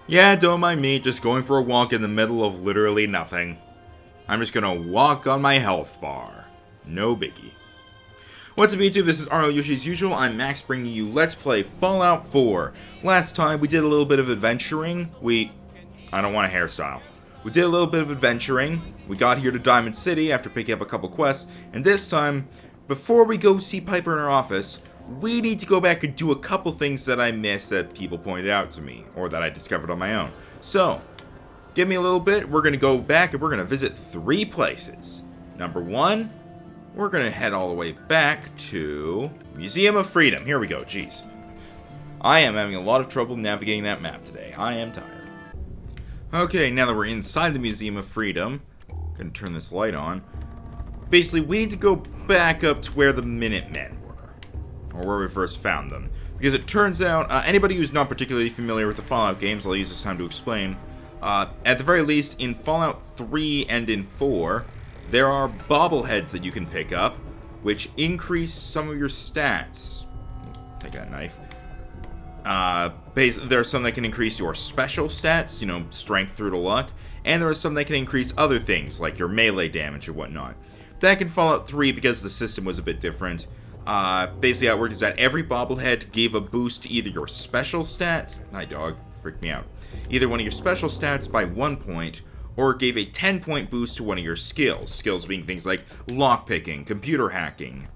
Yeah, don't mind me, just going for a walk in the middle of literally nothing. I'm just gonna walk on my health bar. No biggie. What's up YouTube, this is RL Yoshi as usual. I'm Max bringing you Let's Play Fallout 4. Last time we did a little bit of adventuring. I don't want a hairstyle. We did a little bit of adventuring. We got here to Diamond City after picking up a couple quests. And this time, before we go see Piper in her office, we need to go back and do a couple things that I missed that people pointed out to me. Or that I discovered on my own. So, give me a little bit. We're going to go back and we're going to visit 3 places. Number 1, we're going to head all the way back to Museum of Freedom. Here we go. Jeez. I am having a lot of trouble navigating that map today. I am tired. Okay, now that we're inside the Museum of Freedom, gonna turn this light on. Basically, we need to go back up to where the Minutemen were, or where we first found them. Because it turns out, anybody who's not particularly familiar with the Fallout games, I'll use this time to explain. At the very least, in Fallout 3 and in 4, there are bobbleheads that you can pick up, which increase some of your stats. Take that knife. There are some that can increase your special stats, strength through to luck, and there are some that can increase other things, like your melee damage or whatnot. Back in Fallout 3, because the system was a bit different, basically how it worked is that every bobblehead gave a boost to either your special stats, hi dog, freaked me out, either one of your special stats by 1 point, or gave a 10-point boost to one of your skills being things like lockpicking, computer hacking,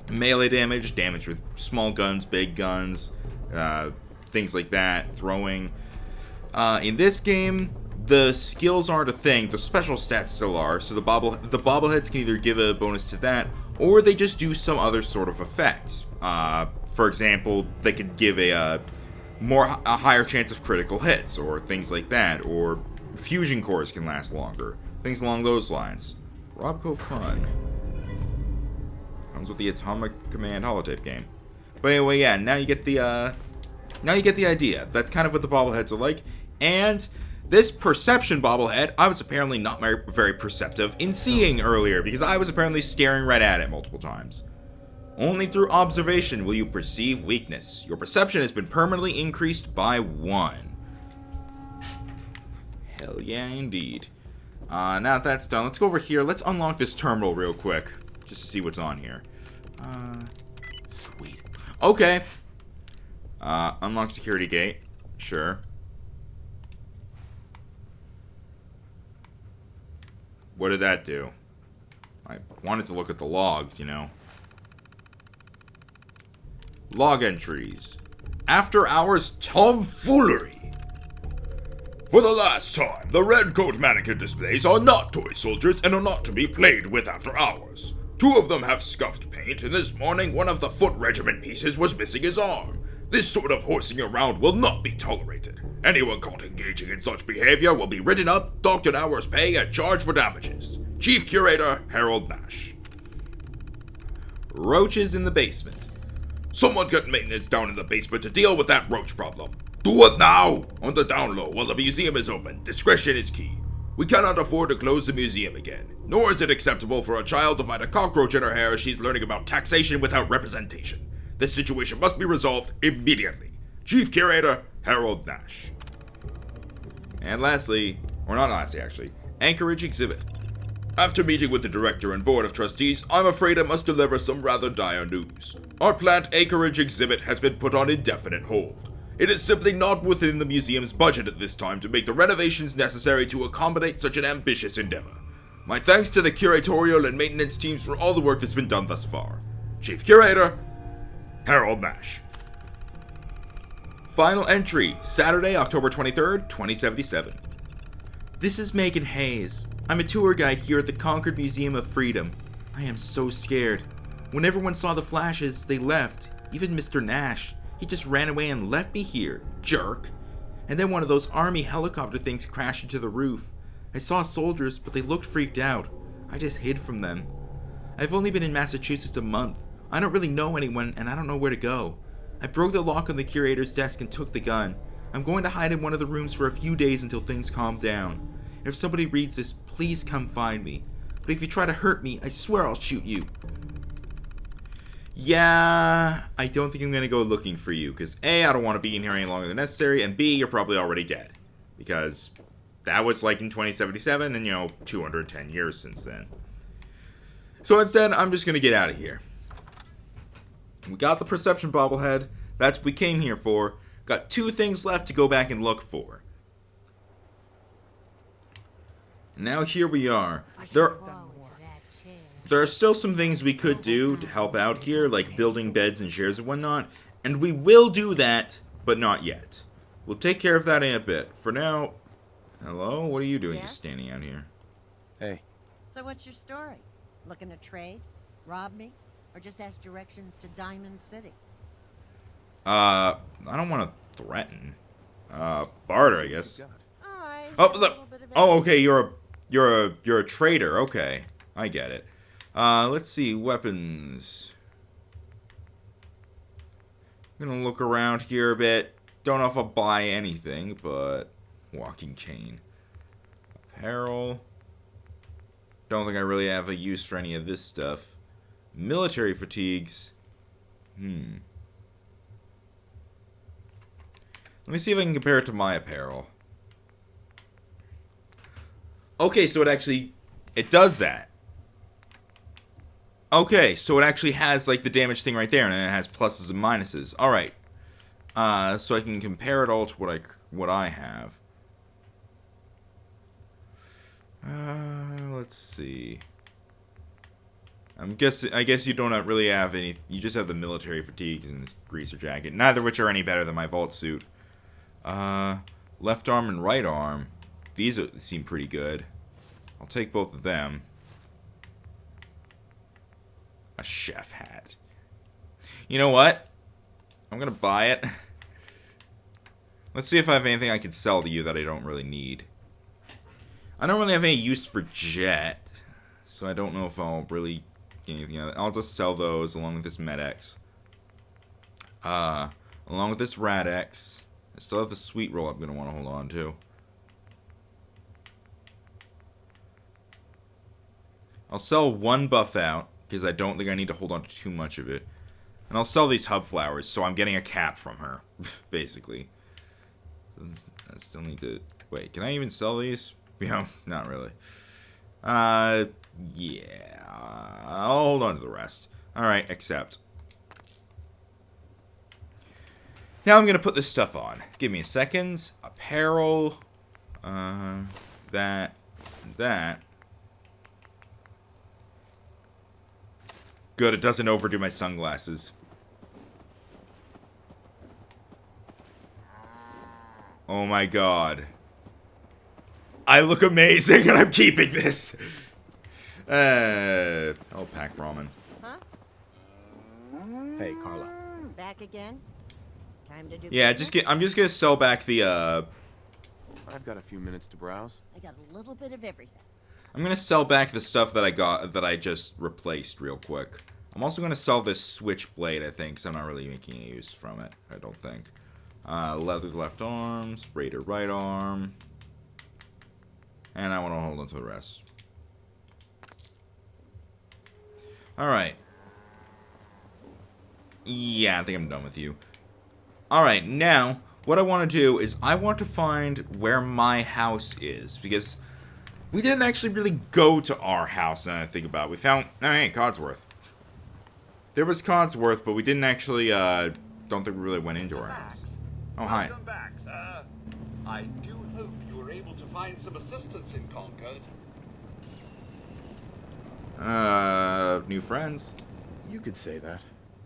melee damage with small guns, big guns, things like that, throwing. In this game, the skills aren't a thing, the special stats still are, so the bobbleheads can either give a bonus to that, or they just do some other sort of effect. For example, they could give a higher chance of critical hits, or things like that, or fusion cores can last longer, things along those lines. Robco fun. Comes with the Atomic Command holotape game. But anyway, yeah, now you get the idea. That's kind of what the bobbleheads are like. And this perception bobblehead, I was apparently not very perceptive in seeing earlier, because I was apparently staring right at it multiple times. Only through observation will you perceive weakness. Your perception has been permanently increased by 1. Hell yeah, indeed. Now that that's done, let's go over here. Let's unlock this terminal real quick, just to see what's on here. Sweet. Okay. Unlock security gate. Sure. What did that do? I wanted to look at the logs, Log entries. After hours tomfoolery. For the last time, the red coat mannequin displays are not toy soldiers and are not to be played with after hours. 2 of them have scuffed paint, and this morning one of the foot regiment pieces was missing his arm. This sort of horsing around will not be tolerated. Anyone caught engaging in such behavior will be written up, docked an hour's pay, and charged for damages. Chief Curator, Harold Nash. Roaches in the basement. Someone get maintenance down in the basement to deal with that roach problem. Do it now! On the down low while the museum is open. Discretion is key. We cannot afford to close the museum again, nor is it acceptable for a child to find a cockroach in her hair as she's learning about taxation without representation. This situation must be resolved immediately. Chief Curator, Harold Nash. And lastly, or not lastly actually, Anchorage Exhibit. After meeting with the Director and Board of Trustees, I'm afraid I must deliver some rather dire news. Our plant Anchorage Exhibit has been put on indefinite hold. It is simply not within the museum's budget at this time to make the renovations necessary to accommodate such an ambitious endeavor. My thanks to the curatorial and maintenance teams for all the work that's been done thus far. Chief Curator, Harold Nash. Final entry, Saturday, October 23rd, 2077. This is Megan Hayes. I'm a tour guide here at the Concord Museum of Freedom. I am so scared. When everyone saw the flashes, they left. Even Mr. Nash. He just ran away and left me here, jerk. And then one of those army helicopter things crashed into the roof. I saw soldiers, but they looked freaked out. I just hid from them. I've only been in Massachusetts a month. I don't really know anyone, and I don't know where to go. I broke the lock on the curator's desk and took the gun. I'm going to hide in one of the rooms for a few days until things calm down. If somebody reads this, please come find me. But if you try to hurt me, I swear I'll shoot you. Yeah, I don't think I'm going to go looking for you, because A, I don't want to be in here any longer than necessary, and B, you're probably already dead. Because that was like in 2077, and 210 years since then. So instead, I'm just going to get out of here. We got the perception bobblehead. That's what we came here for. Got 2 things left to go back and look for. And now here we are. There are still some things we could do to help out here, like building beds and chairs and whatnot. And we will do that, but not yet. We'll take care of that in a bit. For now, hello? What are you doing just standing out here? Hey. So what's your story? Looking to trade? Rob me? Or just ask directions to Diamond City? I don't want to threaten. Barter, I guess. Oh, look. Oh, okay, you're a trader. Okay, I get it. Let's see, weapons. I'm gonna look around here a bit. Don't know if I'll buy anything, but walking cane. Apparel. Don't think I really have a use for any of this stuff. Military fatigues. Let me see if I can compare it to my apparel. Okay, so it does that. Okay, so it actually has like the damage thing right there, and it has pluses and minuses. All right, so I can compare it all to what I have. Let's see. I guess you don't really have any. You just have the military fatigues and this greaser jacket, neither of which are any better than my vault suit. Left arm and right arm. These seem pretty good. I'll take both of them. A chef hat. You know what? I'm gonna buy it. Let's see if I have anything I can sell to you that I don't really need. I don't really have any use for jet, so I don't know if I'll really get anything out of it. I'll just sell those along with this Med-X. Along with this Rad-X. I still have the sweet roll I'm gonna want to hold on to. I'll sell one buff out, because I don't think I need to hold on to too much of it. And I'll sell these hub flowers, so I'm getting a cap from her, basically. I still need to... Wait, can I even sell these? Yeah, not really. Yeah. I'll hold on to the rest. Alright, accept. Now I'm going to put this stuff on. Give me a second. Apparel. That. Good, it doesn't overdo my sunglasses. Oh my god. I look amazing and I'm keeping this. I'll pack ramen. Huh? Hey, Carla. Back again? Time to do Yeah, business? I'm just gonna sell back the I've got a few minutes to browse. I got a little bit of everything. I'm gonna sell back the stuff that I just replaced real quick. I'm also gonna sell this switchblade, I think, because I'm not really making any use from it, I don't think. Leather left arms, raider right arm. And I want to hold on to the rest. Alright. Yeah, I think I'm done with you. Alright, now, what I want to do is I want to find where my house is. Because we didn't actually really go to our house, now that I think about it. We found... Oh, hey, Codsworth. There was Codsworth, but we didn't actually, don't think we really went into our house. Oh, hi. Welcome back, sir. I do hope you were able to find some assistance in Concord. New friends. You could say that.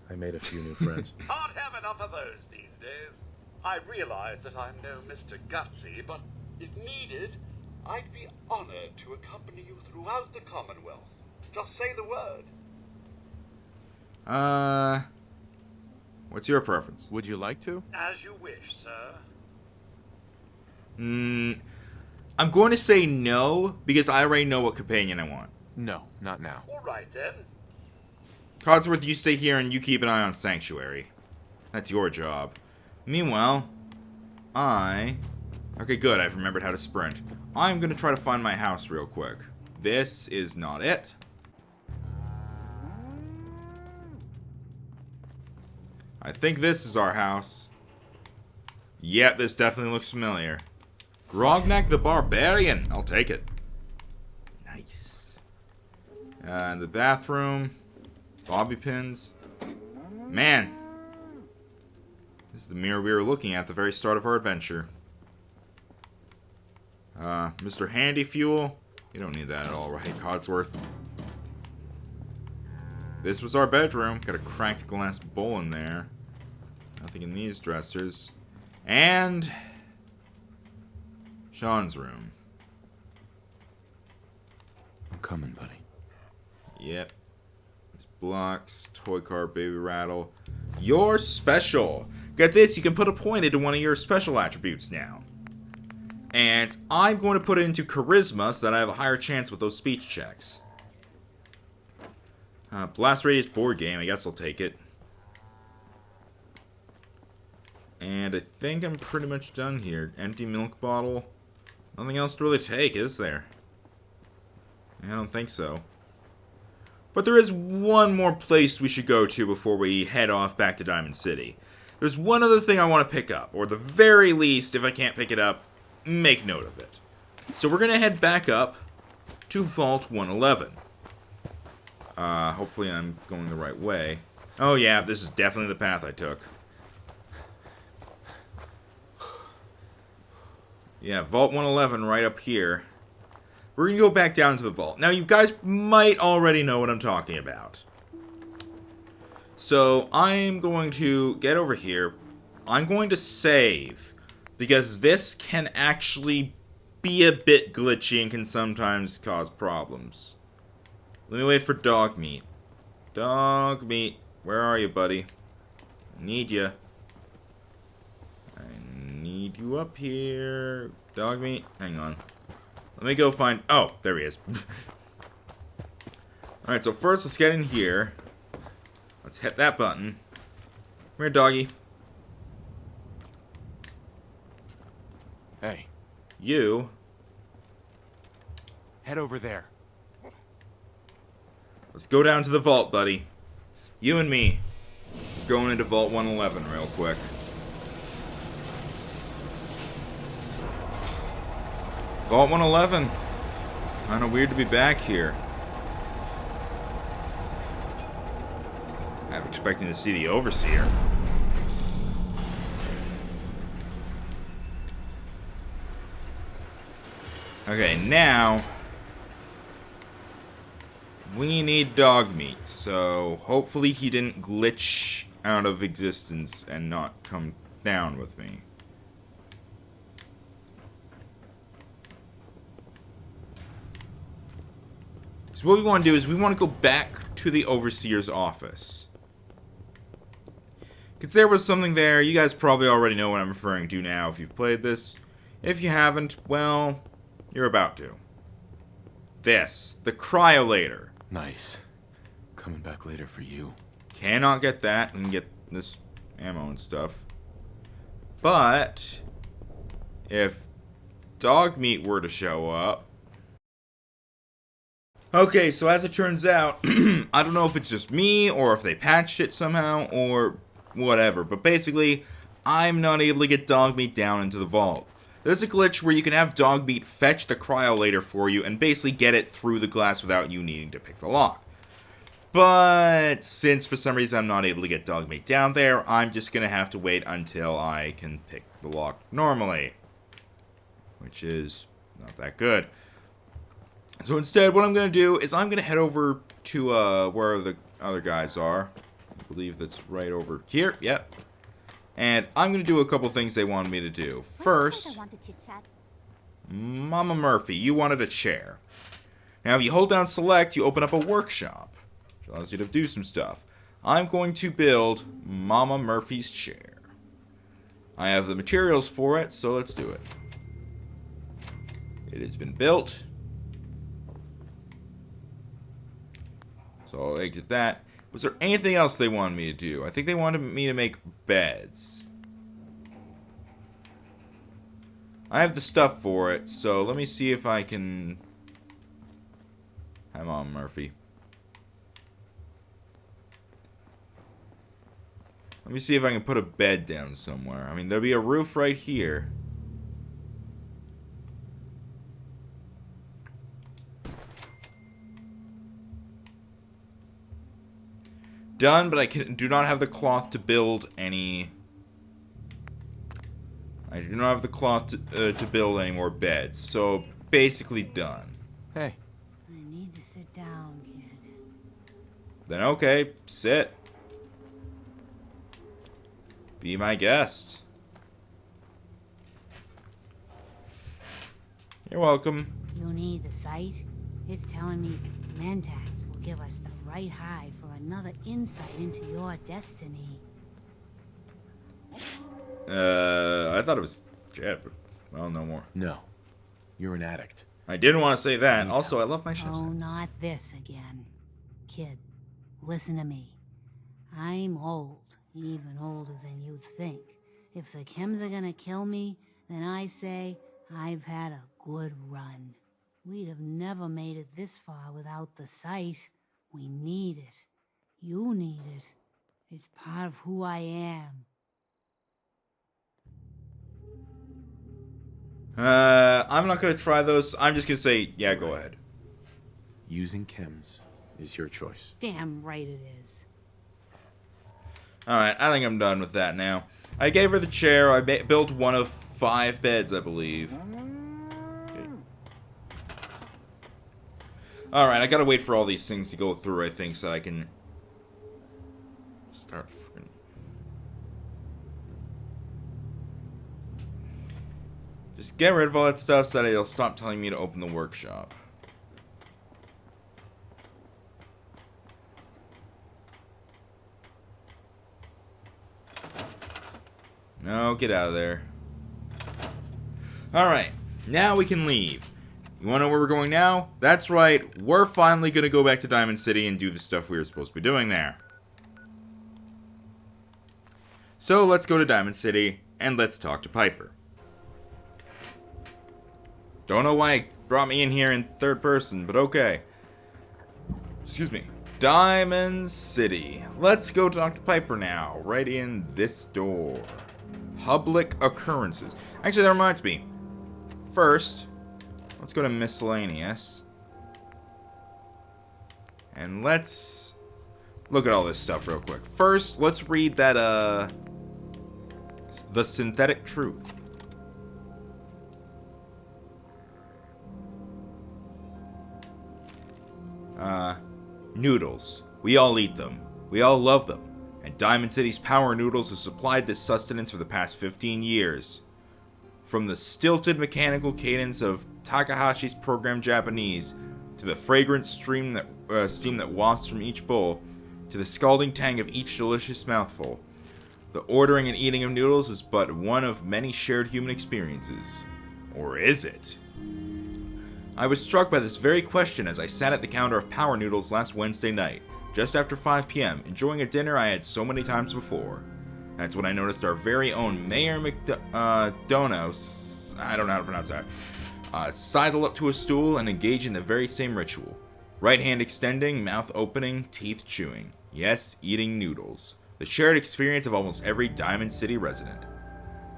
I made a few new friends. Can't have enough of those these days. I realize that I'm no Mr. Gutsy, but if needed, I'd be honored to accompany you throughout the Commonwealth. Just say the word. What's your preference? Would you like to? As you wish, sir. I'm going to say no, because I already know what companion I want. No, not now. All right, then. Codsworth, you stay here and you keep an eye on Sanctuary. That's your job. Meanwhile, okay, good, I've remembered how to sprint. I'm going to try to find my house real quick. This is not it. I think this is our house. Yep, this definitely looks familiar. Grognak the Barbarian. I'll take it. Nice. And the bathroom. Bobby pins. Man. This is the mirror we were looking at the very start of our adventure. Mr. Handy Fuel. You don't need that at all, right, Codsworth? This was our bedroom. Got a cracked glass bowl in there. Nothing in these dressers. And Sean's room. I'm coming, buddy. Yep. There's blocks, toy car, baby rattle. You're special. Get this, you can put a point into one of your special attributes now. And I'm going to put it into charisma so that I have a higher chance with those speech checks. Blast Radius board game, I guess I'll take it. And I think I'm pretty much done here. Empty milk bottle. Nothing else to really take, is there? I don't think so. But there is one more place we should go to before we head off back to Diamond City. There's one other thing I want to pick up. Or the very least, if I can't pick it up, make note of it. So we're going to head back up to Vault 111. Hopefully I'm going the right way. Oh yeah, this is definitely the path I took. Yeah, Vault 111 right up here. We're going to go back down to the vault. Now, you guys might already know what I'm talking about. So, I'm going to get over here. I'm going to save. Because this can actually be a bit glitchy and can sometimes cause problems. Let me wait for dog meat. Dog meat. Where are you, buddy? I need you. I need you up here. Dog meat. Hang on. Let me go find... Oh, there he is. Alright, so first let's get in here. Let's hit that button. Come here, doggy. Hey. You. Head over there. Let's go down to the vault, buddy. You and me. Going into Vault 111 real quick. Vault 111. Kinda weird to be back here. I'm expecting to see the Overseer. Okay, now we need dog meat, so hopefully he didn't glitch out of existence and not come down with me. So what we want to do is we want to go back to the Overseer's office. Because there was something there. You guys probably already know what I'm referring to now if you've played this. If you haven't, well, you're about to. This, the Cryolator. Nice. Coming back later for you. Cannot get that and get this ammo and stuff. But if dog meat were to show up... Okay, so as it turns out, I don't know if it's just me or if they patched it somehow or whatever, but basically, I'm not able to get dog meat down into the vault. There's a glitch where you can have dog meat fetch the Cryolator for you and basically get it through the glass without you needing to pick the lock. But since for some reason I'm not able to get dog meat down there, I'm just going to have to wait until I can pick the lock normally. Which is not that good. So instead, what I'm going to do is I'm going to head over to where the other guys are. I believe that's right over here. Yep. And I'm going to do a couple things they wanted me to do. First, Mama Murphy, you wanted a chair. Now, if you hold down select, you open up a workshop. Which allows you to do some stuff. I'm going to build Mama Murphy's chair. I have the materials for it, so let's do it. It has been built. So I'll exit that. Was there anything else they wanted me to do? I think they wanted me to make beds. I have the stuff for it, so let me see if I can... Come on, Murphy. Let me see if I can put a bed down somewhere. I mean, there'll be a roof right here. Done, but I do not have the cloth to build any... I do not have the cloth to build any more beds. So, basically done. Hey. I need to sit down, kid. Then okay, sit. Be my guest. You're welcome. You need the sight? It's telling me Mentax will give us the right high for another insight into your destiny. I thought it was Jet, but well, no more. No. You're an addict. I didn't want to say that. Also, I love my chef's Oh, hat. not this again. Kid, listen to me. I'm old, even older than you'd think. If the chems are gonna kill me, then I say I've had a good run. We'd have never made it this far without the sight. We need it. You need it. It's part of who I am. I'm not gonna try those. I'm just gonna say, yeah, go ahead. Using chems is your choice. Damn right it is. Alright, I think I'm done with that now. I gave her the chair. I built one of 5 beds, I believe. Okay. Alright, I gotta wait for all these things to go through, I think, so I can start freaking... Just get rid of all that stuff so that it'll stop telling me to open the workshop. No, get out of there. Alright, now we can leave. You wanna know where we're going now? That's right, we're finally gonna go back to Diamond City and do the stuff we were supposed to be doing there. So let's go to Diamond City, and let's talk to Piper. Don't know why it brought me in here in third person, but okay. Excuse me. Diamond City. Let's go talk to Piper now, right in this door. Public occurrences. Actually, that reminds me. First, let's go to miscellaneous. And let's look at all this stuff real quick. First, let's read that, The Synthetic Truth. Noodles. We all eat them. We all love them. And Diamond City's Power Noodles have supplied this sustenance for the past 15 years. From the stilted mechanical cadence of Takahashi's programmed Japanese, to the fragrant steam that wafts from each bowl, to the scalding tang of each delicious mouthful, the ordering and eating of noodles is but one of many shared human experiences. Or is it? I was struck by this very question as I sat at the counter of Power Noodles last Wednesday night, just after 5 p.m., enjoying a dinner I had so many times before. That's when I noticed our very own Mayor McDonough, I don't know how to pronounce that, sidle up to a stool and engage in the very same ritual. Right hand extending, mouth opening, teeth chewing. Yes, eating noodles. The shared experience of almost every Diamond City resident.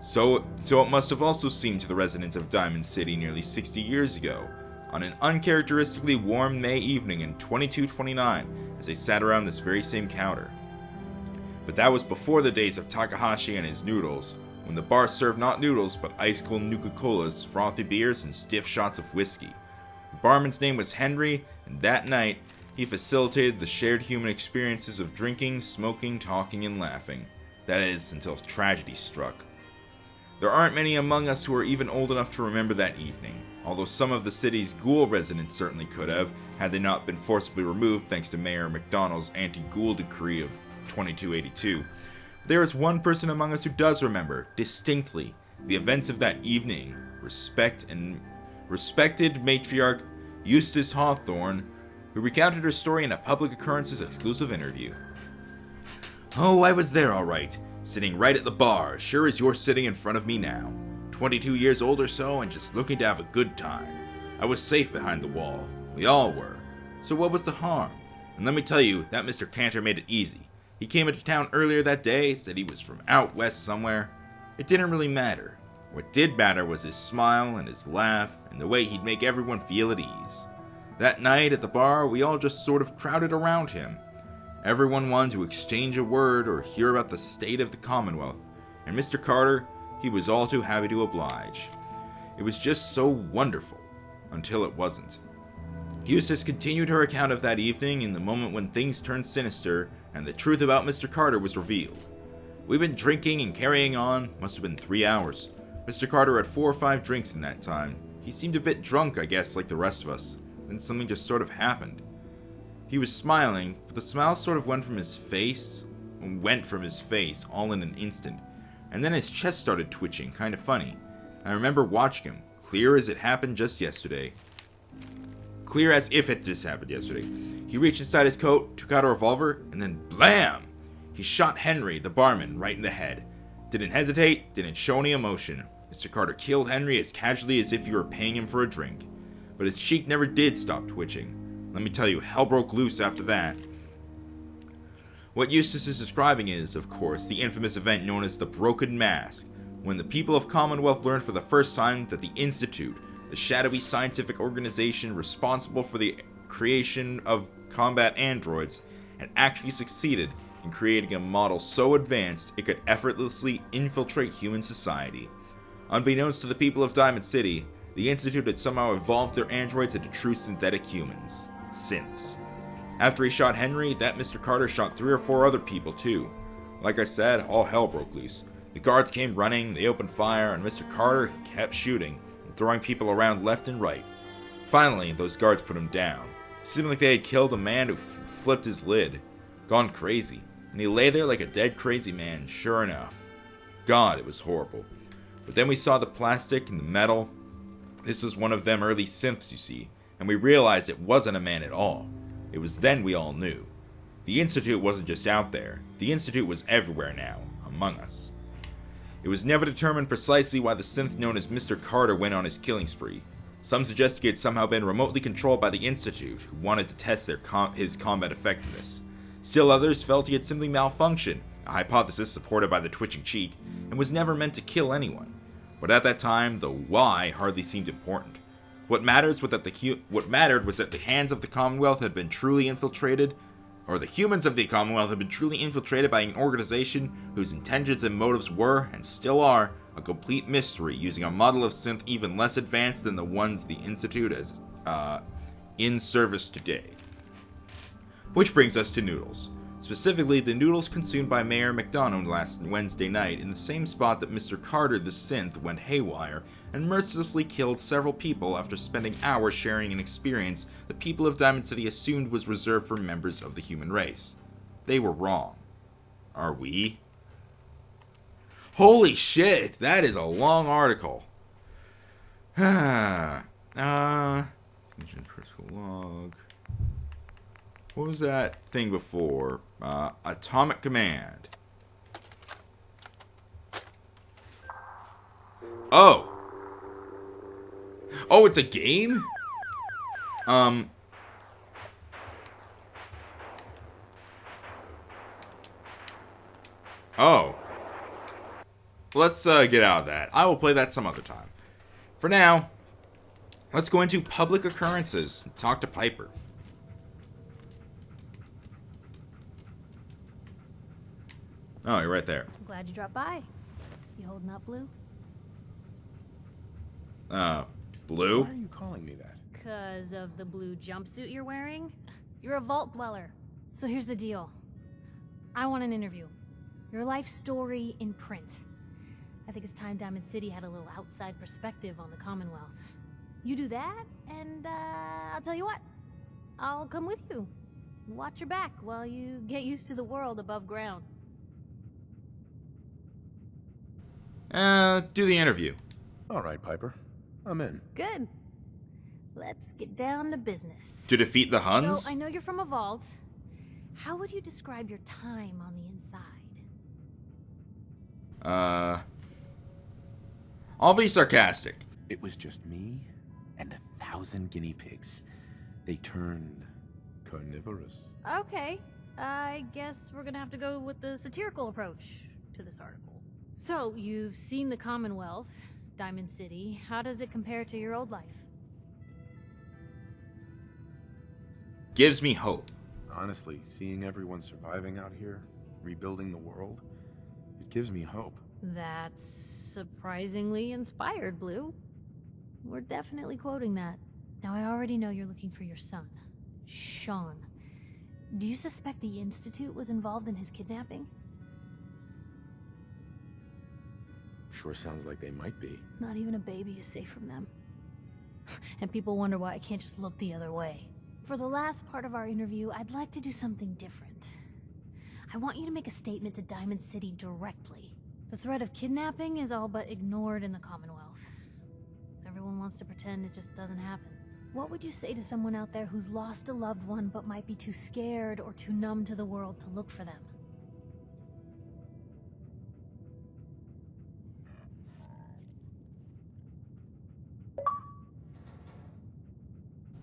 So it must have also seemed to the residents of Diamond City nearly 60 years ago, on an uncharacteristically warm May evening in 2229, as they sat around this very same counter. But that was before the days of Takahashi and his noodles, when the bar served not noodles but ice-cold Nuka-Colas, frothy beers, and stiff shots of whiskey. The barman's name was Henry, and that night, he facilitated the shared human experiences of drinking, smoking, talking, and laughing. That is, until tragedy struck. There aren't many among us who are even old enough to remember that evening, although some of the city's ghoul residents certainly could have, had they not been forcibly removed thanks to Mayor McDonald's anti-ghoul decree of 2282. There is one person among us who does remember, distinctly, the events of that evening. Respected matriarch Eustace Hawthorne, who recounted her story in a public occurrences exclusive interview. Oh, I was there all right, sitting right at the bar, as sure as you're sitting in front of me now. 22 years old or so, and just looking to have a good time. I was safe behind the wall. We all were. So what was the harm? And let me tell you, that Mr. Cantor made it easy. He came into town earlier that day, said he was from out west somewhere. It didn't really matter. What did matter was his smile and his laugh and the way he'd make everyone feel at ease. That night at the bar, we all just sort of crowded around him. Everyone wanted to exchange a word or hear about the state of the Commonwealth, and Mr. Carter, he was all too happy to oblige. It was just so wonderful, until it wasn't. Eustace continued her account of that evening in the moment when things turned sinister and the truth about Mr. Carter was revealed. We'd been drinking and carrying on, must have been 3 hours. Mr. Carter had 4 or 5 drinks in that time. He seemed a bit drunk, I guess, like the rest of us. Then something just sort of happened. He was smiling, but the smile sort of went from his face all in an instant. And then his chest started twitching, kind of funny. I remember watching him, clear as it happened just yesterday. Clear as if it just happened yesterday. He reached inside his coat, took out a revolver, and then blam! He shot Henry, the barman, right in the head. Didn't hesitate, didn't show any emotion. Mr. Carter killed Henry as casually as if you were paying him for a drink. But his cheek never did stop twitching. Let me tell you, hell broke loose after that. What Eustace is describing is, of course, the infamous event known as the Broken Mask, when the people of Commonwealth learned for the first time that the Institute, the shadowy scientific organization responsible for the creation of combat androids, had actually succeeded in creating a model so advanced it could effortlessly infiltrate human society. Unbeknownst to the people of Diamond City, the Institute had somehow evolved their androids into true synthetic humans. Synths. After he shot Henry, that Mr. Carter shot 3 or 4 other people too. Like I said, all hell broke loose. The guards came running, they opened fire, and Mr. Carter kept shooting, and throwing people around left and right. Finally, those guards put him down. It seemed like they had killed a man who flipped his lid. Gone crazy. And he lay there like a dead crazy man, sure enough. God, it was horrible. But then we saw the plastic and the metal. This was one of them early synths, you see, and we realized it wasn't a man at all. It was then we all knew. The Institute wasn't just out there. The Institute was everywhere now, among us. It was never determined precisely why the synth known as Mr. Carter went on his killing spree. Some suggested he had somehow been remotely controlled by the Institute, who wanted to test his combat effectiveness. Still others felt he had simply malfunctioned, a hypothesis supported by the twitching cheek, and was never meant to kill anyone. But at that time, the why hardly seemed important. What mattered was that the hands of the Commonwealth had been truly infiltrated, or the humans of the Commonwealth had been truly infiltrated by an organization whose intentions and motives were, and still are, a complete mystery, using a model of synth even less advanced than the ones the Institute has in service today. Which brings us to noodles. Specifically, the noodles consumed by Mayor McDonald last Wednesday night in the same spot that Mr. Carter the synth went haywire and mercilessly killed several people after spending hours sharing an experience the people of Diamond City assumed was reserved for members of the human race. They were wrong. Are we? Holy shit, that is a long article. Critical log. What was that thing before? Atomic Command. Oh! Oh, it's a game? Oh. Let's get out of that. I will play that some other time. For now, let's go into public occurrences and talk to Piper. Oh, you're right there. I'm glad you dropped by. You holding up, Blue? Blue? Why are you calling me that? 'Cause of the blue jumpsuit you're wearing? You're a vault dweller. So here's the deal. I want an interview. Your life story in print. I think it's time Diamond City had a little outside perspective on the Commonwealth. You do that, and I'll tell you what. I'll come with you. Watch your back while you get used to the world above ground. Do the interview. All right, Piper. I'm in. Good. Let's get down to business. To defeat the Huns? So, I know you're from a vault. How would you describe your time on the inside? I'll be sarcastic. It was just me and 1,000 guinea pigs. They turned carnivorous. Okay. I guess we're gonna have to go with the satirical approach to this article. So, you've seen the Commonwealth, Diamond City. How does it compare to your old life? Gives me hope. Honestly, seeing everyone surviving out here, rebuilding the world, it gives me hope. That's surprisingly inspired, Blue. We're definitely quoting that. Now, I already know you're looking for your son, Sean. Do you suspect the Institute was involved in his kidnapping? Sure sounds like they might be. Not even a baby is safe from them. And people wonder why I can't just look the other way. For the last part of our interview, I'd like to do something different. I want you to make a statement to Diamond City directly. The threat of kidnapping is all but ignored in the Commonwealth. Everyone wants to pretend it just doesn't happen. What would you say to someone out there who's lost a loved one but might be too scared or too numb to the world to look for them?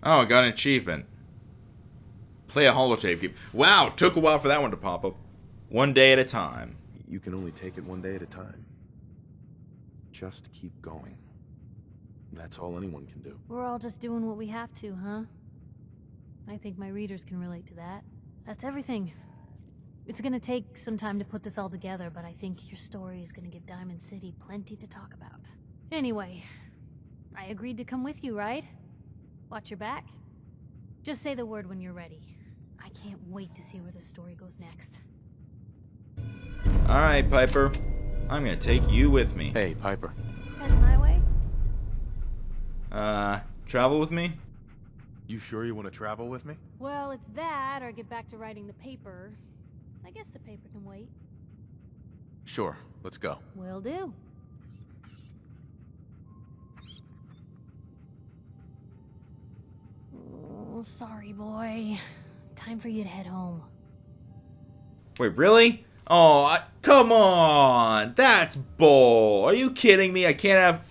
Oh, I got an achievement. Play a holotape game. Wow, took a while for that one to pop up. One day at a time. You can only take it one day at a time. Just keep going. That's all anyone can do. We're all just doing what we have to, huh? I think my readers can relate to that. That's everything. It's gonna take some time to put this all together, but I think your story is gonna give Diamond City plenty to talk about. Anyway, I agreed to come with you, right? Watch your back. Just say the word when you're ready. I can't wait to see where this story goes next. Alright, Piper. I'm gonna take you with me. Hey, Piper. Heading my way? Travel with me? You sure you want to travel with me? Well, it's that, or get back to writing the paper. I guess the paper can wait. Sure, let's go. Will do. Oh, sorry, boy. Time for you to head home. Wait, really? Oh, come on! That's bull! Are you kidding me? I can't have...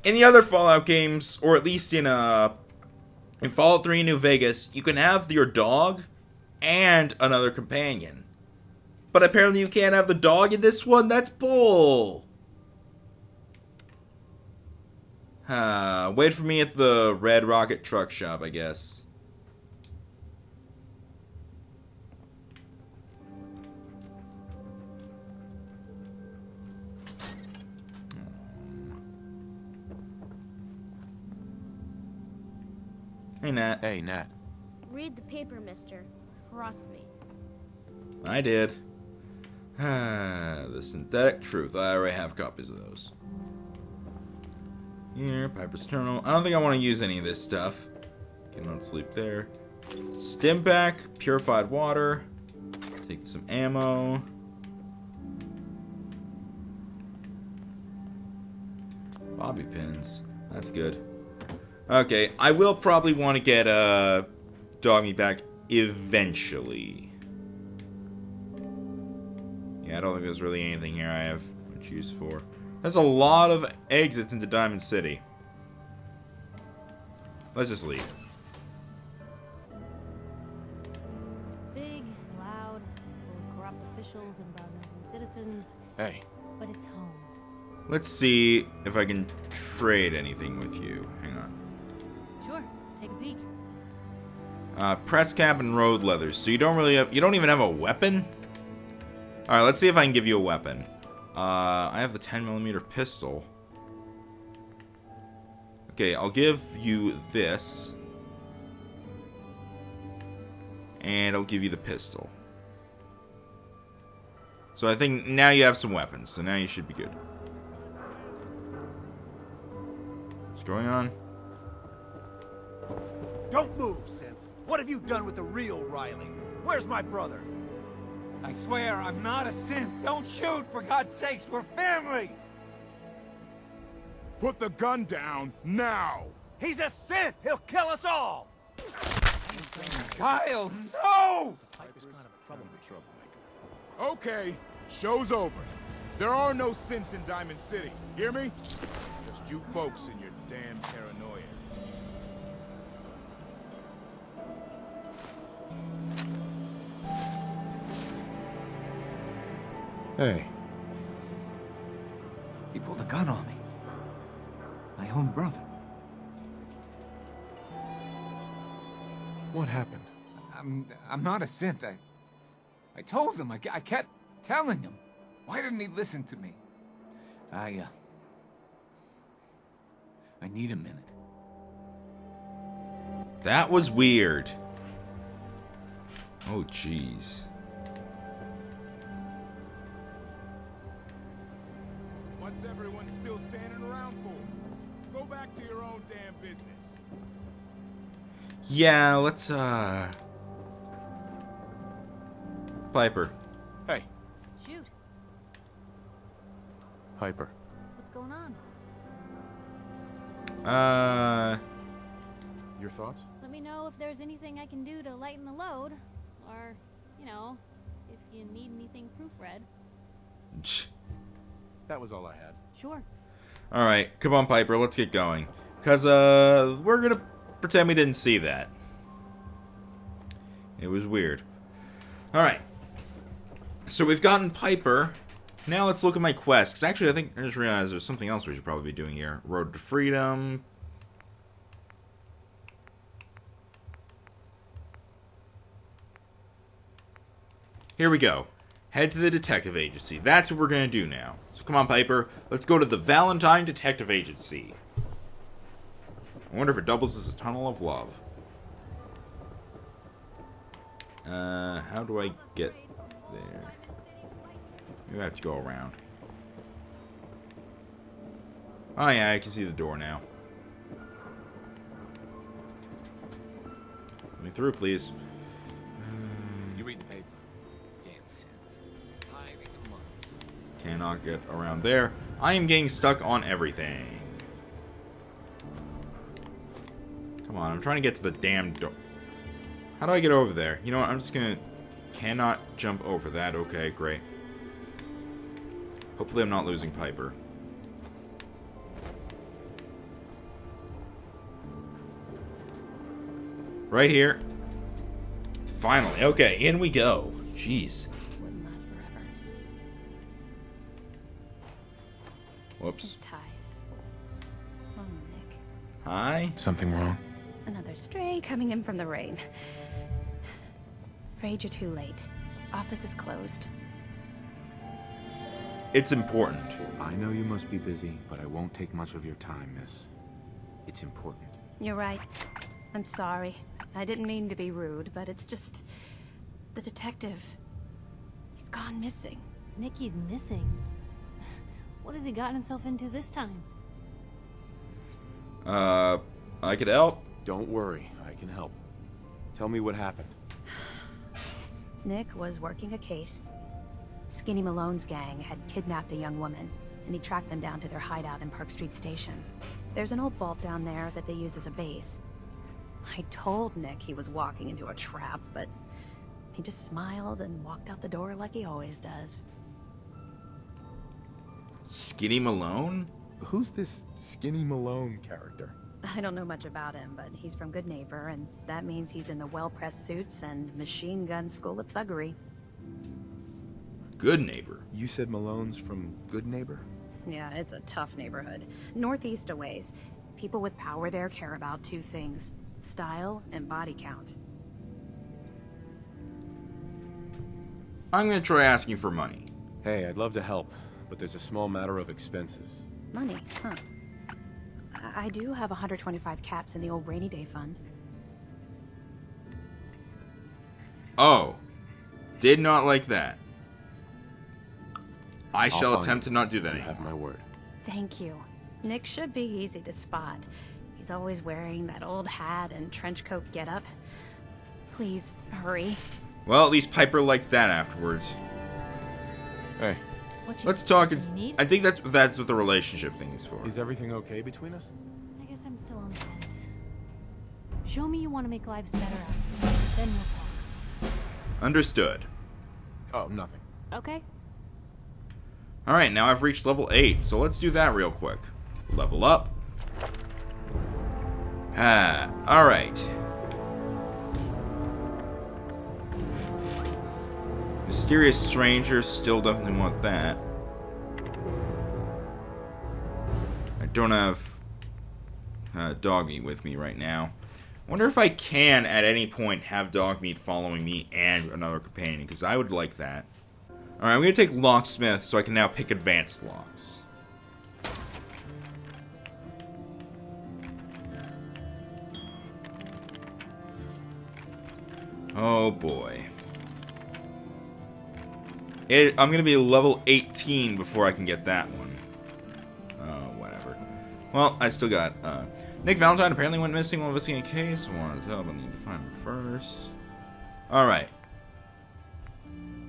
In the other Fallout games, or at least in Fallout 3 New Vegas, you can have your dog and another companion. But apparently you can't have the dog in this one? That's bull! Wait for me at the Red Rocket Truck Shop, I guess. Hey, Nat. Hey, Nat. Read the paper, mister. Trust me. I did. The Synthetic Truth. I already have copies of those. Here, Piper's Terminal. I don't think I want to use any of this stuff. Cannot sleep there. Stim pack, purified water. Take some ammo. Bobby pins. That's good. Okay, I will probably want to get dog meat back eventually. Yeah, I don't think there's really anything here I have much use for. There's a lot of exits into Diamond City. Let's just leave. It's big, loud, full of corrupt officials and bad-nosing citizens, Hey. but it's home. Let's see if I can trade anything with you. Hang on. Sure, take a peek. Press cap and road leathers. So you don't really have, you don't even have a weapon? Alright, let's see if I can give you a weapon. I have the 10mm pistol. Okay, I'll give you this. And I'll give you the pistol. So I think now you have some weapons, so now you should be good. What's going on? Don't move, Synth. What have you done with the real Riley? Where's my brother? I swear I'm not a synth. Don't shoot, for God's sakes. We're family. Put the gun down, now! He's a synth. He'll kill us all. Kyle, no! Okay, show's over. There are no synths in Diamond City. Hear me? Just you folks and your damn paranoia. Hey, He pulled a gun on me. My own brother. what happened? I'm not a synth. I told him. I kept telling him. Why didn't he listen to me? I need a minute. That was weird. Oh, jeez. What's everyone still standing around for? Go back to your own damn business. Yeah, let's, Piper. Hey, Shoot. Piper. What's going on? Your thoughts? Let me know if there's anything I can do to lighten the load. Or, you know, if you need anything proofread. That was all I had. Sure. Alright, come on, Piper, let's get going. Because, we're gonna pretend we didn't see that. It was weird. Alright. So we've gotten Piper. Now let's look at my quest. Because actually, I think I just realized there's something else we should probably be doing here. Road to Freedom. Here we go. Head to the detective agency. That's what we're going to do now. So come on, Piper. Let's go to the Valentine Detective Agency. I wonder if it doubles as a tunnel of love. How do I get there? You have to go around. Oh yeah, I can see the door now. Let me through, please. You read the paper. Damn sense. Hiding the months. Cannot get around there. I am getting stuck on everything. Come on, I'm trying to get to the damn door. How do I get over there? You know what, I'm just gonna... Cannot jump over that. Okay, great. Hopefully I'm not losing Piper. Right here. Finally. Okay, in we go. Jeez. Wouldn't last forever. Whoops. His ties. Oh, Nick. Hi. Something wrong? Another stray coming in from the rain. Afraid you're too late. Office is closed. It's important. I know you must be busy, but I won't take much of your time, miss. It's important. You're right. I'm sorry. I didn't mean to be rude, but it's just... the detective... he's gone missing. Nikki's missing. What has he gotten himself into this time? I could help. Don't worry, I can help. Tell me what happened. Nick was working a case. Skinny Malone's gang had kidnapped a young woman, and he tracked them down to their hideout in Park Street Station. There's an old vault down there that they use as a base. I told Nick he was walking into a trap, but he just smiled and walked out the door like he always does. Skinny Malone? Who's this Skinny Malone character? I don't know much about him, but he's from Good Neighbor, and that means he's in the well-pressed suits and machine gun school of thuggery. Good Neighbor. You said Malone's from Good Neighbor? Yeah, it's a tough neighborhood. Northeast a ways. People with power there care about two things: style and body count. I'm gonna try asking for money. Hey, I'd love to help, but there's a small matter of expenses. Money, huh? I do have 125 caps in the old rainy day fund. Oh. Did not like that. I I'll shall find attempt to not do that You have anymore. my word. Thank you. Nick should be easy to spot. He's always wearing that old hat and trench coat getup. Please, hurry. Well, at least Piper liked that afterwards. Hey, What you Let's talk. need? I think that's what the relationship thing is for. is everything okay between us? I guess I'm still on the fence. Show me you want to make lives better out here. Then we'll talk. Understood. Oh, nothing. Okay? Alright, now I've reached level 8, so let's do that real quick. Level up. Alright. Mysterious stranger, still definitely want that. I don't have dog meat with me right now. Wonder if I can, at any point, have dog meat following me and another companion, because I would like that. Alright, I'm going to take locksmith so I can now pick advanced locks. Oh boy. I'm going to be level 18 before I can get that one. Oh, whatever. Well, I still got... Nick Valentine apparently went missing while investigating a case. I wanted to help. I need to find him first. Alright.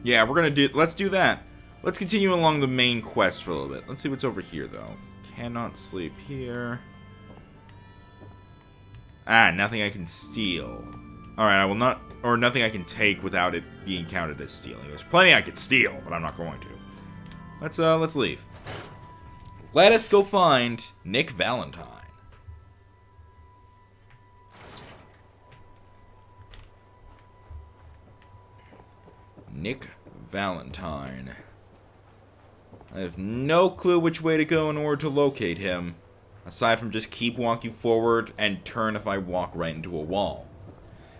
Yeah, we're gonna do... Let's do that. Let's continue along the main quest for a little bit. Let's see what's over here, though. Cannot sleep here. Ah, nothing I can steal. Alright, I will not... Or nothing I can take without it being counted as stealing. There's plenty I could steal, but I'm not going to. Let's leave. Let us go find Nick Valentine. Nick Valentine. I have no clue which way to go in order to locate him, aside from just keep walking forward and turn if I walk right into a wall.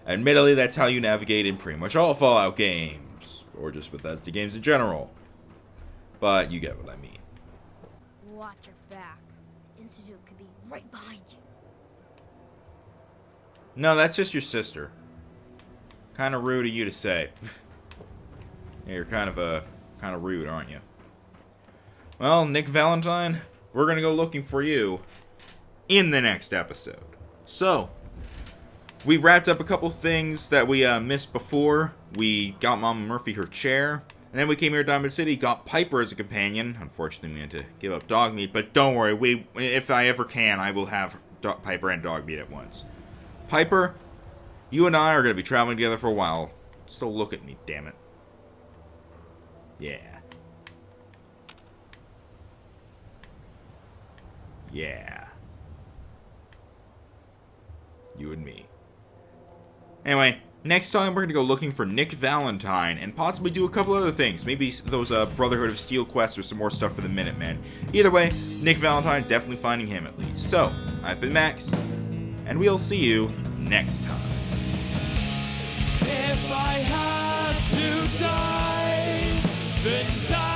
Admittedly, that's how you navigate in pretty much all Fallout games, or just Bethesda games in general. But you get what I mean. Watch your back. Institute could be right behind you. No, that's just your sister. Kind of rude of you to say. Yeah, you're kind of rude, aren't you? Well, Nick Valentine, we're gonna go looking for you in the next episode. So, we wrapped up a couple things that we missed before. We got Mama Murphy her chair, and then we came here to Diamond City, got Piper as a companion. Unfortunately, we had to give up dog meat, but don't worry, if I ever can, I will have Piper and dog meat at once. Piper, you and I are gonna be traveling together for a while. So look at me, damn it. Yeah. Yeah. You and me. Anyway, next time we're going to go looking for Nick Valentine and possibly do a couple other things. Maybe those Brotherhood of Steel quests or some more stuff for the Minutemen. Either way, Nick Valentine, definitely finding him at least. So, I've been Max, and we'll see you next time. If I have to die, then die.